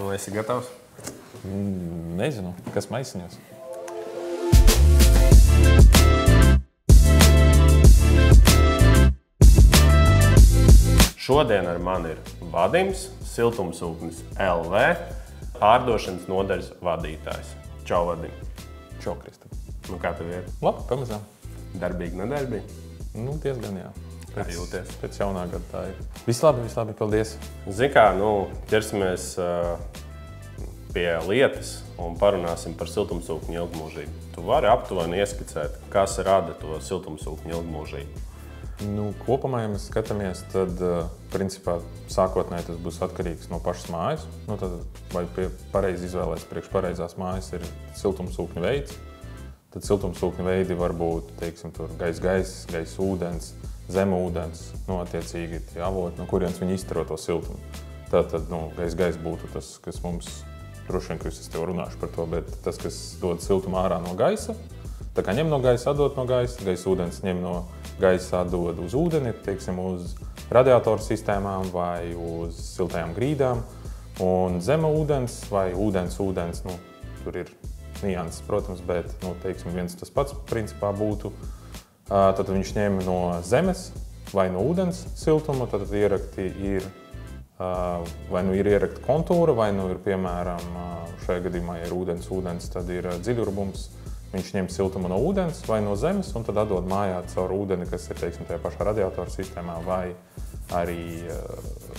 Nu, esi gatavs? Nezinu, kas maisiņos. Šodien ar mani ir Vadims, Siltumsūknis LV, pārdošanas nodaļas vadītājs. Čau, Vadim. Čau, Kristap. Nu, kā tev ir? Labi, pamazām. Darbīgi, nedarbīgi? Nu, diezgan jā. Kā jūties? Pēc jaunā gada tā ir. Vislabi, paldies. Zini kā, ķersimies pie lietas un parunāsim par siltumsūkņu ilgmūžību. Tu vari aptuveni ieskicēt, kas rada to siltumsūkņu ilgmūžību? Kopumā, ja mēs skatāmies, tad principā sākotnēji tas būs atkarīgs no pašas mājas. Tad, vai pareizi izvēlēts priekš pareizās mājas ir siltumsūkņu veids. Tad siltumsūkņu veidi var būt, teiksim, tur gaiss, ūdens, zemūdens, attiecīgi tie avoti, no kurienes viņi iztaro to siltumu. Tātad, gaiss būtu tas, kas mums, droši vien, ka es tev runāšu par to, bet tas, kas dod siltumu ārā no gaisa, tā kā ņem no gaisa, atdod no gaisa, ūdens ņem no gaisa, atdod uz ūdeni, teiksim, uz radiatoru sistēmām vai uz siltajām grīdām. Un zema ūdens vai ūdens, tur ir nianses, protams, bet, teiksim, viens tas pats principā būtu. Tad viņš ņem no zemes vai no ūdens siltumu, tad ierakti ir, vai ir ierakta kontūra, vai ir, piemēram, šajā gadījumā, ja ir ūdens, tad ir dziļurbums. Viņš ņem siltumu no ūdens vai no zemes un tad atdod mājā caur ūdeni, kas ir, teiksim, tajā pašā radiatoru sistēmā vai arī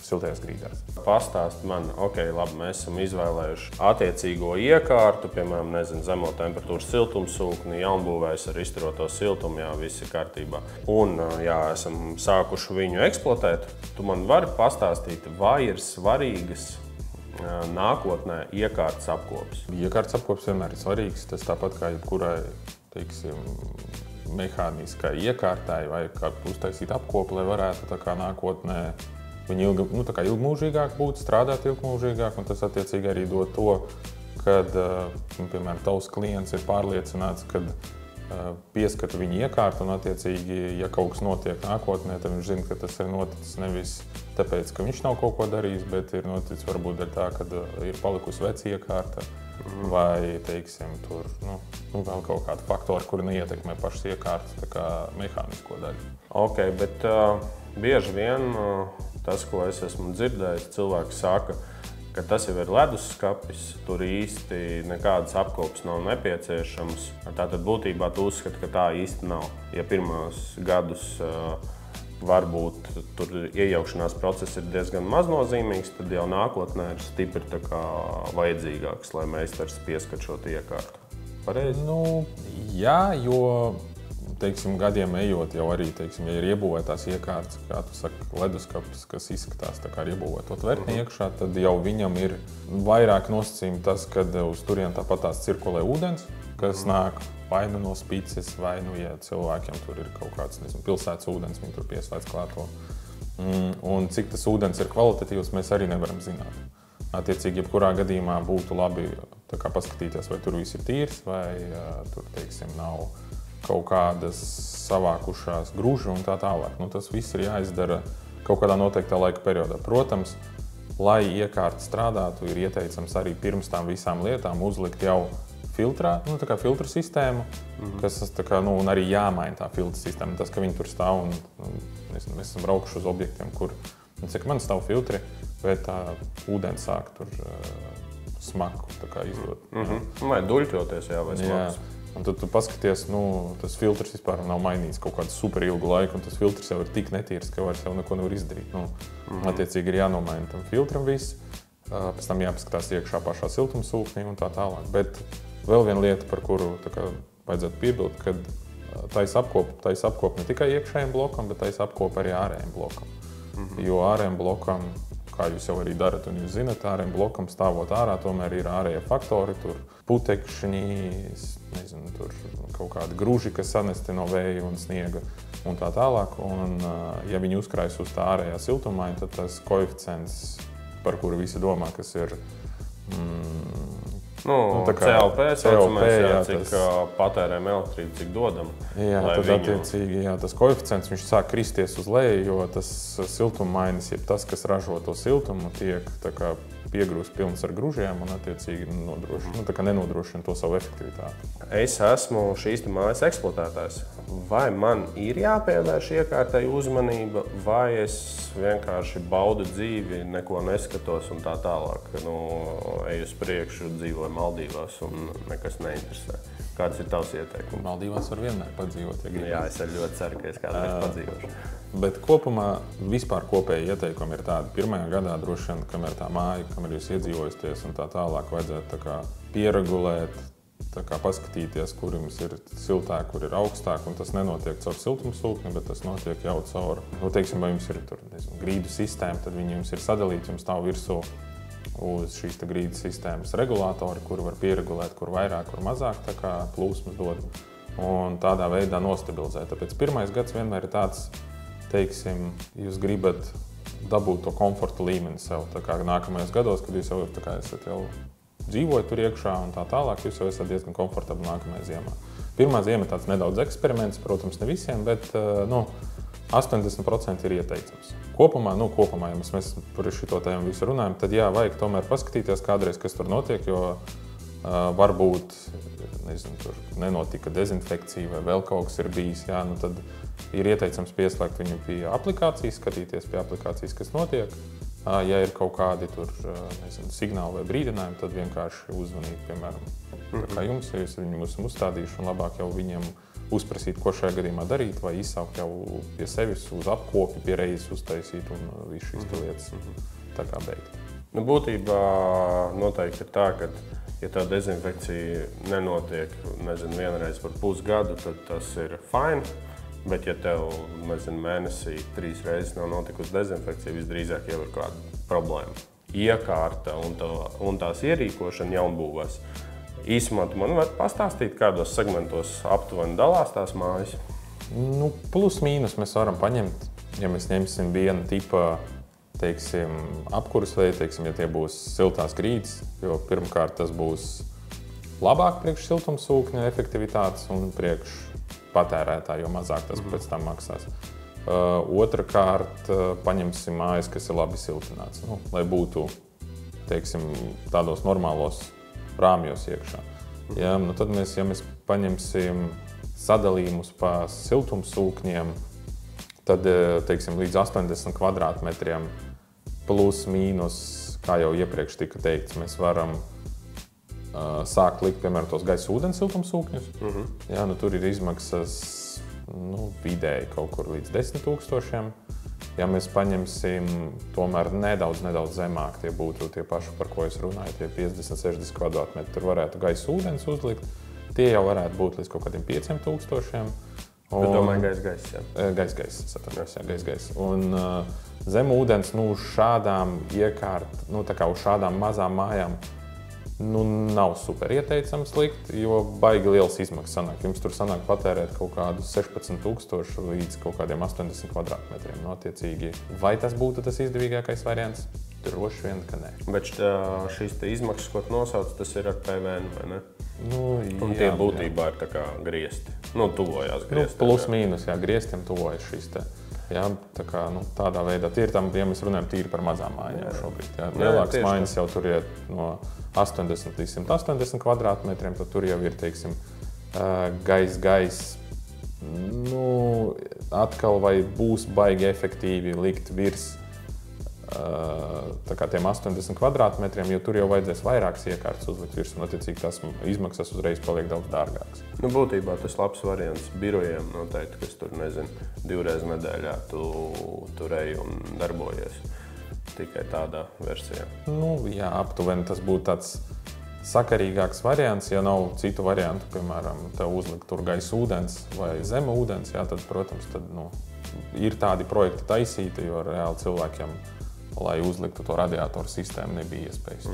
siltajās grīdās. Pastāst man, labi, mēs esam izvēlējuši attiecīgo iekārtu, piemēram, zemo temperatūru siltumsūkni, jaunbūvējs ar izturoto siltumu, jā, viss ir kārtībā. Un, jā, esam sākuši viņu eksploatēt. Tu man vari pastāstīt, vai ir svarīgas nākotnē iekārtas apkops? Iekārtas apkops vienmēr ir svarīgs. Tas tāpat kā jebkurai, teiksim, mehāniskai iekārtai vai kādu uztaisīt apkopu, lai varētu tā kā nākotnē viņi ilgmūžīgāk būt, strādāt ilgmūžīgāk, un tas attiecīgi arī dod to, kad, piemēram, tavs klients ir pārliecināts, kad pieskata viņa iekārtu, un attiecīgi, ja kaut kas notiek nākotnē, tad viņš zina, ka tas ir noticis nevis tāpēc, ka viņš nav kaut ko darījis, bet ir noticis varbūt tā, ka ir palikusi veca iekārta vai, teiksim, tur vēl kaut kādi faktori, kuri neietekmē pašas iekārtas, tā kā mehānisko daļu. Bet bieži vien tas, ko es esmu dzirdējis, cilvēki saka, ka tas jau ir leduskapis, tur īsti nekādas apkopas nav nepieciešams. Tātad būtībā tu uzskati, ka tā īsti nav. Ja pirmos gadus varbūt tur iejaukšanās process ir diezgan maznozīmīgs, tad jau nākotnē ir stipri tā kā vajadzīgāks, lai meistars pieskat šo iekārtu. Pareizi? Jā, jo teiksim, gadiem ejot jau arī, teiksim, ja ir iebūvētās iekārtas, kā tu saki, leduskapis, kas izskatās tā kā ar iebūvēto tvertni iekšā, tad jau viņam ir vairāk nosacījumi tas, kad uz turien tāpatās cirkulē ūdens, kas nāk vai no spices, vai, ja cilvēkiem tur ir kaut kāds, pilsētas ūdens, viņi tur pieslēdz klāto. Un cik tas ūdens ir kvalitatīvs, mēs arī nevaram zināt. Attiecīgi, jebkurā gadījumā būtu labi tā kā paskatīties, vai tur viss ir tīrs, vai tur, teiksim, nav kaut kādas savākušās gruži un tā tālāk. Tas viss ir jāizdara kaut kādā noteiktā laika periodā. Protams, lai iekārta strādātu, ir ieteicams arī pirms tām visām lietām uzlikt jau filtrā, tā kā filtru sistēmu, kas tā kā, un arī jāmaina tā filtru sistēma. Tas, ka viņi tur stāv un mēs esam braukuši uz objektiem, kur, man stāv filtri, bet tā ūdens sāk tur smaku tā kā izdot. Vai duļķoties, jā, vai smakus. Un tad tu paskaties, tas filtrs vispār nav mainīts kaut kādu super ilgu laiku, un tas filtrs jau ir tik netīrs, ka vairs jau neko nevar izdarīt. Attiecīgi ir jānomaina tam filtram viss, pēc tam jāpaskatās iekšā pašā siltumsūknī un tā tālāk. Bet vēl viena lieta, par kuru tā kā vajadzētu piebilst, kad taisa apkopa ne tikai iekšējiem blokam, bet taisa apkopa arī ārējiem blokam. Jo ārējiem blokam, kā jūs jau arī darat un jūs zinat, ārējiem blokam stāvot ārā, tomēr ir ārējie faktori, tur putekšņi, tur kaut kādi gruži, kas sanesti no vēja un sniega un tā tālāk. Un, ja viņi uzkrājas uz tā ārējā siltumaiņa, tad tas koeficients, par kuru visi domā, kas ir CLP saucamais, cik patērējam elektrību, cik dodam. Jā, tad attiecīgi tas koeficients viņš sāk kristies uz leju, jo tas siltummainis, jeb tas, kas ražo to siltumu, tiek piegrūst pilns ar gružiem un attiecīgi nenodrošina to savu efektivitāti. Es esmu šīs mājas eksploatētājs. Vai man ir jāpievērš iekārtai uzmanība, vai es vienkārši baudu dzīvi, neko neskatos un tā tālāk? Eju uz priekšu, dzīvoju Maldīvās un nekas neinteresē. Kāds ir tavs ieteikums? Maldīvās var vienmēr padzīvot, ja gribas. Jā, es ļoti ceru, ka es kādreiz padzīvošu. Bet kopumā vispār kopēji ieteikumi ir tādi. Pirmajā gadā droši vien, kamēr tā māja, kamēr jūs iedzīvojaties un tā tālāk, vajadzētu pieregulēt, paskatīties, kur jums ir siltāk, kur ir augstāk, un tas nenotiek caur siltumsūkni, bet tas notiek jau caur, vai jums ir grīdu sistēma, tad viņi jums ir sadalīti, jums stāv virsū uz šīs grīdu sistēmas regulātori, kur var pieregulēt, kur vairāk, kur mazāk, plūsmas dod, un tādā veidā nostabilizēt. Tāpēc pirmais gads vienmēr ir tāds, jūs gribat dabūt to komforta līmeni sev. Nākamajos gados, kad jūs jau esat dzīvojat tur iekšā un tā tālāk, jūs jau esat diezgan komfortabli nākamajā ziemā. Pirmā ziema ir tāds nedaudz eksperiments, protams, ne visiem, bet 80% ir ieteicams. Kopumā, ja mēs par šito tēmu visu runājam, tad vajag tomēr paskatīties kādreiz, kas tur notiek, jo varbūt tur nenotika dezinfekcija vai vēl kaut kas ir bijis, tad ir ieteicams pieslēgt viņu pie aplikācijas, skatīties pie aplikācijas, kas notiek. Ja ir kaut kādi signāli vai brīdinājumi, tad vienkārši uzzvanīt, piemēram, kā jums, ja jūs viņu esam uzstādījuši, un labāk jau viņiem uzprasīt, ko šajā gadījumā darīt, vai izsaukt jau pie sevis uz apkopi, pie reizes uztaisīt un visu šīs lietas tā kā beigt. Būtībā noteikti ir tā, ka, ja tā dezinfekcija nenotiek, vienreiz par pusgadu, tad tas ir fine. Bet, ja tev, mēnesī 3 reizes nav notikusi dezinfekcija, visdrīzāk jau ir kāda problēma. Iekārta un tās ierīkošana jaunbūvēs. Īsumā tu man var pastāstīt, kādos segmentos aptuveni dalās tās mājas? Plus mīnus mēs varam paņemt, ja mēs ņemsim vienu tipa, apkuras veidu, ja tie būs siltās grīdas, jo pirmkārt tas būs labāk priekš siltumsūkņa efektivitātes un priekš patērētāji, jo mazāk tas pēc tam maksās. Otrakārt, paņemsim mājas, kas ir labi siltināts, lai būtu, tādos normālos rāmjos iekšā. Tad ja mēs paņemsim sadalījumus pa siltumsūkņiem, tad, līdz 80 kvadrātmetriem plus mīnus, kā jau iepriekš tika teikts, mēs varam sākt likt, piemēram, tos gaisa ūdens siltumsūkņus. Tur ir izmaksas vidēji kaut kur līdz 10 000. Ja mēs paņemsim tomēr nedaudz zemāk, tie būtu tie paši, par ko es runāju, tie 50-60 kvadrātmetri, tur varētu gaisa ūdens uzlikt. Tie jau varētu būt līdz kaut kādiem 5 000. Bet domāju, gaisa, jā. Gaisa. Un zem ūdens, šādām uz šādām mazām mājām, nav super ieteicams likt, jo baigi liels izmaksas sanāk. Jums tur sanāk patērēt kaut kādus 16 000 līdz kaut kādiem 80 kvadrātmetriem. Attiecīgi, vai tas būtu tas izdevīgākais variants? Droši vien, ka nē. Bet šīs izmaksas, ko tu nosauc, tas ir ar PVN, vai ne? Un tie būtībā ir tā kā griesti. Tuvojās griestiem. Plus mīnus, griestiem tuvojas šīs te. Tādā veidā tie ir tam, ja mēs runājam tīri par mazām mājām šobrīd. Lielākas mājas jau tur ir no 80 līdz 180 kvadrātmetriem, tad tur jau ir, gaisa. Atkal vai būs baigi efektīvi likt virs tiem 80 kvadrātmetriem, jo tur jau vajadzēs vairākas iekārtas uzlikt virsū, un attiecīgi tās izmaksas uzreiz paliek daudz dārgākas. Būtībā tas labs variants birojiem noteikti, kas tur, 2 reizes nedēļā tu ej un darbojies. Tikai tādā versijā. Aptuveni tas būtu tāds sakarīgāks variants, ja nav citu variantu, piemēram, tev uzlikt tur gaisa ūdens vai zema ūdens, tad, protams, ir tādi projekti taisīti, jo reāli cilvēkiem, lai uzliktu to radiatoru sistēmu, nebija iespējas.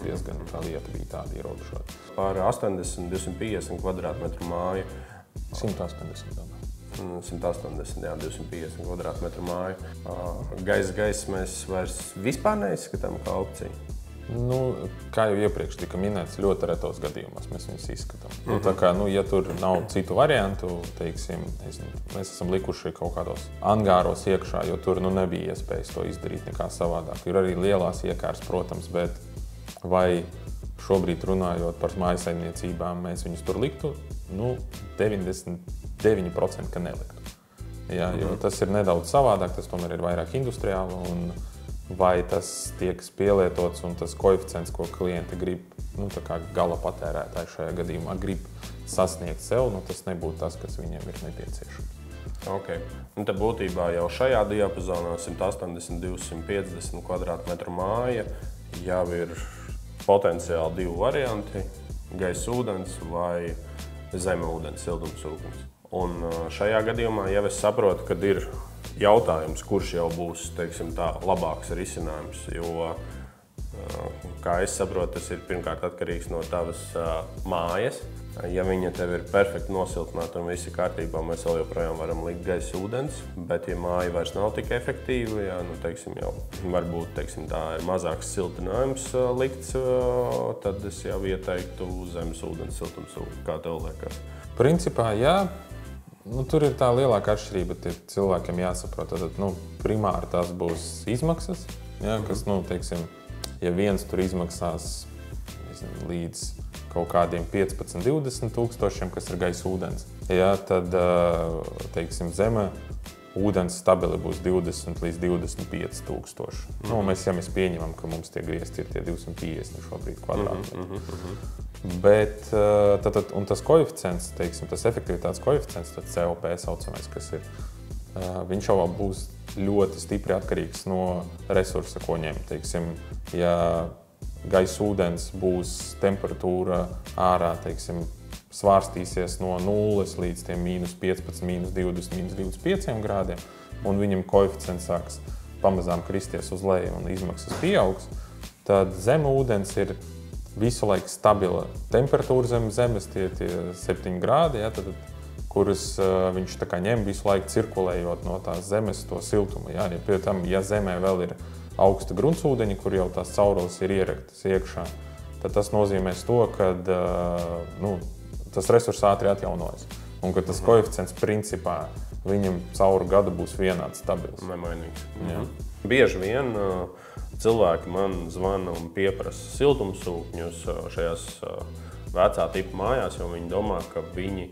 Diezgan tā lieta bija tāda ierobežota. Par 80-250 kvadrātmetru māju. 180 domāju. 180, 250 kvadrātmetru māju. Gaisa mēs vairs vispār neizskatām kā opciju. Kā jau iepriekš tika minēts, ļoti retos gadījumos mēs viņus izskatām. Tā kā, ja tur nav citu variantu, teiksim, mēs esam likuši kaut kādos angāros iekšā, jo tur nebija iespējas to izdarīt nekā savādāk. Ir arī lielās iekārs, protams, bet vai šobrīd runājot par mājasaimniecībām, mēs viņus tur liktu? 99% ka neliktu. Jā, jo tas ir nedaudz savādāk, tas tomēr ir vairāk industriāli, un vai tas tiek pielietots un tas koeficients, ko klienti grib, tā kā gala patērētāji šajā gadījumā grib sasniegt sev, tas nebūtu tas, kas viņiem ir nepieciešams. Okay. Un te būtībā jau šajā diapazonā 180–250 kvadrātmetru māja jau ir potenciāli divi varianti – gaisa ūdens vai zeme ūdens, siltums ūdens. Un šajā gadījumā jau es saprotu, kad ir jautājums, kurš jau būs, teiksim tā, labāks risinājums, jo, kā es saprotu, tas ir pirmkārt atkarīgs no tavas mājas. Ja viņa tev ir perfekti nosiltināta un viss ir kārtībā, mēs vēl joprojām varam likt gaisa ūdens, bet ja māja vairs nav tik efektīva, jā, teiksim, jau varbūt, teiksim, tā ir mazāks siltinājums likts, tad es jau ieteiktu zemes ūdens, siltums ūdens, kā tev liekas. Principā, jā. Tur ir tā lielākā atšķirība, ka cilvēkiem jāsaprot. Tad, primāri tās būs izmaksas, jā, kas, teiksim, ja viens tur izmaksās līdz kaut kādiem 15–20 tūkstošiem, kas ir gaisa ūdens, jā, tad, teiksim, zeme ūdens stabili būs 20–25 tūkstoši. Mēs pieņemam, ka mums tie griezti ir tie 250 šobrīd kvadrātmetri. Bet un tas koeficients, teiksim, tas efektivitātes koeficients, tad COP saucamais, kas ir, viņš jau būs ļoti stipri atkarīgs no resursa, ko ņem. Teiksim, ja gaisa ūdens būs temperatūra ārā, teiksim, svārstīsies no 0 līdz tiem -15, -20, -25 grādiem, un viņam koeficients sāks pamazām kristies uz leju un izmaksas pieaugs, tad zeme ūdens ir visu laiku stabila temperatūra zem zemes, tie 7 grādi, ja, tad, kuras viņš tā kā ņem visu laiku cirkulējot no tās zemes to siltumu. Ja, pie tam, ja zemē vēl ir augsta gruntsūdeņi, kur jau tās caurules ir ieraktas iekšā, tad tas nozīmēs to, ka tas resurs ātri atjaunojas. Un ka tas koeficients principā viņam cauru gadu būs vienāds stabils. Nemainīgs. Bieži vien cilvēki man zvana un pieprasa siltumsūkņus šajās vecā tipa mājās, jo viņi domā, ka viņi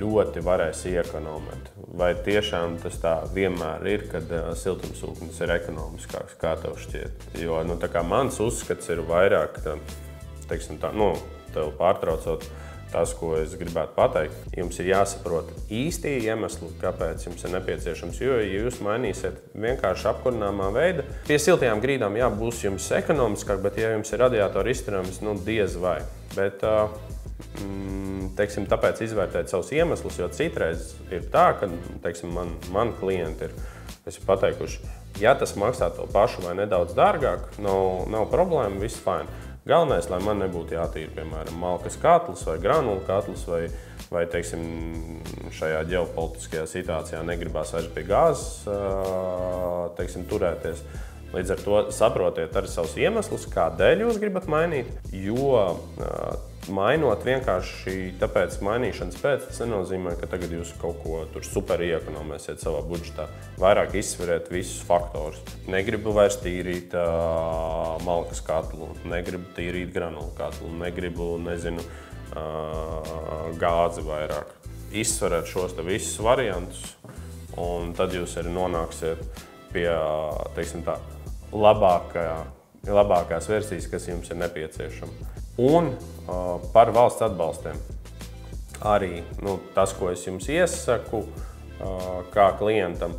ļoti varēs iekonomēt. Vai tiešām tas tā vienmēr ir, kad siltumsūknis ir ekonomiskāks, kā tev šķiet? Jo, tā kā mans uzskats ir vairāk, teiksim tā, tev pārtraucot, tas, ko es gribētu pateikt, jums ir jāsaprot īsti iemesli, kāpēc jums ir nepieciešams, jo, ja jūs mainīsiet vienkārši apkurināmā veida, pie siltajām grīdām, jā, būs jums ekonomiskāk, bet ja jums ir radiātora izturams, diez vai. Bet, teiksim, tāpēc izvērtēt savus iemeslus, jo citreiz ir tā, ka, teiksim, man klienti ir pateikuši, ja tas maksā to pašu vai nedaudz dārgāk, nav problēma, viss fine. Galvenais, lai man nebūtu jātīra, piemēram, malkas katls vai granulu katls, vai teiksim, šajā ģeopolitiskajā situācijā negribās vairs pie gāzes, teiksim, turēties. Līdz ar to saprotiet arī savus iemeslus, kādēļ jūs gribat mainīt, jo mainot vienkārši tāpēc mainīšanas pēc, tas nenozīmē, ka tagad jūs kaut ko tur super iekonomēsiet savā budžetā. Vairāk izsveriet visus faktorus. Negribu vairs tīrīt malkas katlu, negribu tīrīt granulu katlu, negribu, gāzi vairāk. Izsveriet šos te visus variantus, un tad jūs arī nonāksiet pie, teiksim tā, labākās versijas, kas jums ir nepieciešama. Un par valsts atbalstiem. Arī tas, ko es jums iesaku, kā klientam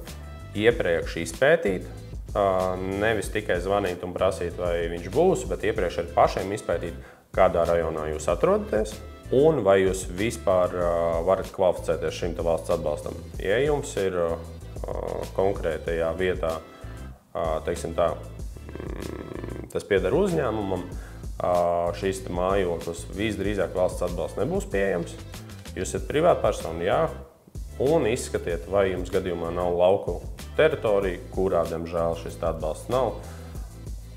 iepriekš izpētīt, nevis tikai zvanīt un prasīt, vai viņš būs, bet iepriekš arī pašiem izpētīt, kādā rajonā jūs atrodaties un vai jūs vispār varat kvalificēties šim valsts atbalstam. Ja jums ir konkrētajā vietā, teiksim tā, tas pieder uzņēmumam, šīs mājoklis visdrīzāk valsts atbalsts nebūs pieejams. Jūs esat privātpersona, jā, un izskatiet, vai jums gadījumā nav lauku teritorija, kurā, diemžēl, šis atbalsts nav.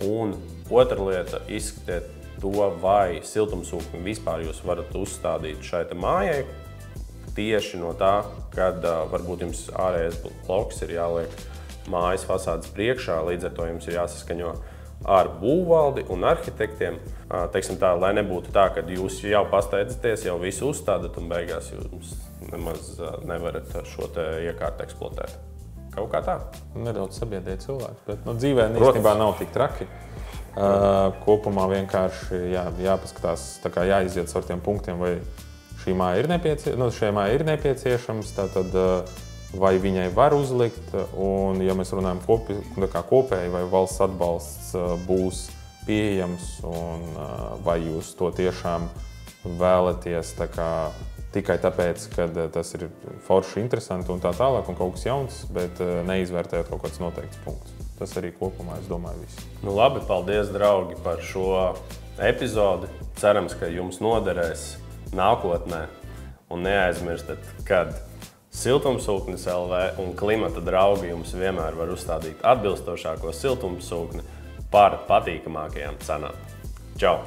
Un otra lieta - izskatiet to, vai siltumsūkni vispār jūs varat uzstādīt šai mājai tieši no tā, kad varbūt jums ārējais bloks ir jāliek mājas fasādes priekšā, līdz ar to jums ir jāsaskaņo ar būvvaldi un arhitektiem. Teiksim tā, lai nebūtu tā, ka jūs jau pasteidzaties, jau visu uzstādat un beigās jūs nemaz nevarat šo te iekārtu eksploatēt. Kaut kā tā. Nedaudz sabiedrēja cilvēki, bet dzīvē īstenībā nav tik traki. Kopumā vienkārši jāpaskatās, tā kā jāiziet ar tiem punktiem, vai šī māja ir nepieciešams, tātad vai viņai var uzlikt, un ja mēs runājam kopēji, vai valsts atbalsts būs pieejams, un vai jūs to tiešām vēlaties tikai tāpēc, ka tas ir forši, interesanti un tā tālāk, un kaut kas jauns, bet neizvērtējot kaut kāds noteikts punkts. Tas arī kopumā, es domāju, viss. Nu labi, paldies, draugi, par šo epizodi. Cerams, ka jums noderēs nākotnē. Un neaizmirstat, kad Siltumsūknis LV un Klimata draugi jums vienmēr var uzstādīt atbilstošāko siltumsūkni par patīkamākajām cenām. Čau!